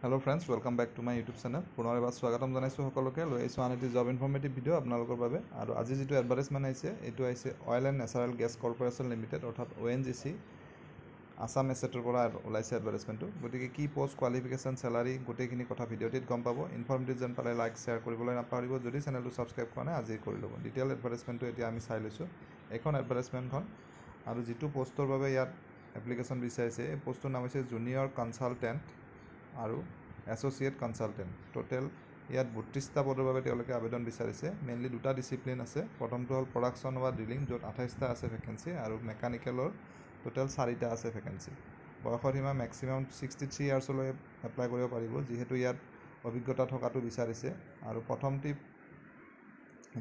Hello friends, welcome back to my YouTube channel. পুনৰ এবাৰ স্বাগতম জনাইছো সকলোকে লৈ আহিছো আন এটি জব ইনফৰমেটিভ ভিডিও আপোনালোকৰ বাবে আৰু আজি যেটো এডভাৰটাইজমেন্ট আহিছে এটো আহিছে oil and natural gas corporation limited অৰ্থাৎ ONGC আসাম এছেটৰ পৰা ওলাইছে এডভাৰটাইজমেন্টটো গতিকে কি পোষ্ট কোৱালিফিকেশন স্যালাৰি গোটেইখিনি কথা ভিডিওটিত গম পাব ইনফৰমেটিভ যেন পালে লাইক শেয়াৰ কৰিবলৈ নাপাহৰিব যদি চেনেলটো সাবস্ক্ৰাইব কৰা নাই আজি কৰি ল'ব ডিটেইল এডভাৰটাইজমেন্টটো এতিয়া আমি চাই লৈছো এখন এডভাৰটাইজমেন্টখন আৰু যেটো পোষ্টৰ বাবে ইয়াত এপ্লিকেশন বিচাৰিছে এই পোষ্টৰ নাম হৈছে জুনিয়ৰ কনসালটেন্ট আৰু এছ'চিয়েট কনসালটেন্ট টোটাল ইয়াত 32টা পদৰ বাবে তেওঁলোকে আবেদন বিচাৰিছে মেইনলি দুটা ডিসিপ্লিন আছে প্ৰথমটো হ'ল প্ৰডাকশন বা ড্ৰিলিং য'ত 28টা আছে ভ্যাকেন্সি আৰু মেকানিক্যালৰ টোটাল 4টা আছে ভ্যাকেন্সি বয়সৰ সীমা ম্যাক্সিমাম 63 ইয়াৰ্ছলৈ এপ্লাই কৰিব পাৰিব যেহেতু ইয়াত অভিজ্ঞতা থকাটো বিচাৰিছে আৰু প্ৰথমটি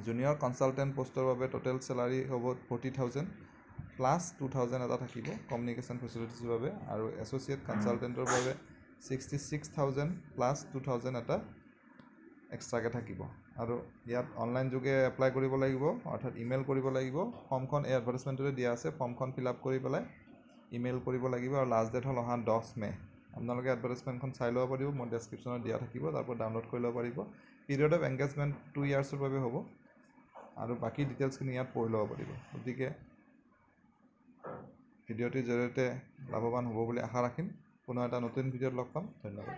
জুনিয়ৰ কনসালটেন্ট পোষ্টৰ বাবে টোটাল স্যালাৰি হ'ব 40000 প্লাস 2000 এটা থাকিব কমিউনিকেশন ফেসিলিটিৰ বাবে আৰু এছ'চিয়েট কনসালটেন্টৰ বাবে 66000 প্লাস 2000 এটা এক্সট্ৰাকে থাকিব আৰু ইয়াত অনলাইন যোগে এপ্লাই কৰিব লাগিব অৰ্থাৎ ইমেইল কৰিব লাগিব ফৰ্মখন এই এডভাৰটাইজমেন্টতে দিয়া আছে ফৰ্মখন ফিল আপ কৰি পেলাই ইমেইল কৰিব লাগিব আৰু লাষ্ট ডেট হ'ল 10 মে আপোনালোকে এডভাৰটাইজমেন্টখন চাই ল'ব পাৰিব মই ডেসক্ৰিপচনত দিয়া থাকিব তাৰপৰা ডাউনলোড কৰি ল'ব পাৰিব পিৰিয়ড অফ এংগেজমেন্ট 2 ইয়াৰ্ছৰ বাবে হ'ব আৰু বাকি ডিটেইলছখিনি ইয়াত পঢ়ি ল'ব পাৰিব গতিকে ভিডিওটিৰ জৰিয়তে লাভৱান হ'ব বুলি আশা ৰাখিম পুনৰ এটা নতুন ভিডিওত লগ পাম ধন্যবাদ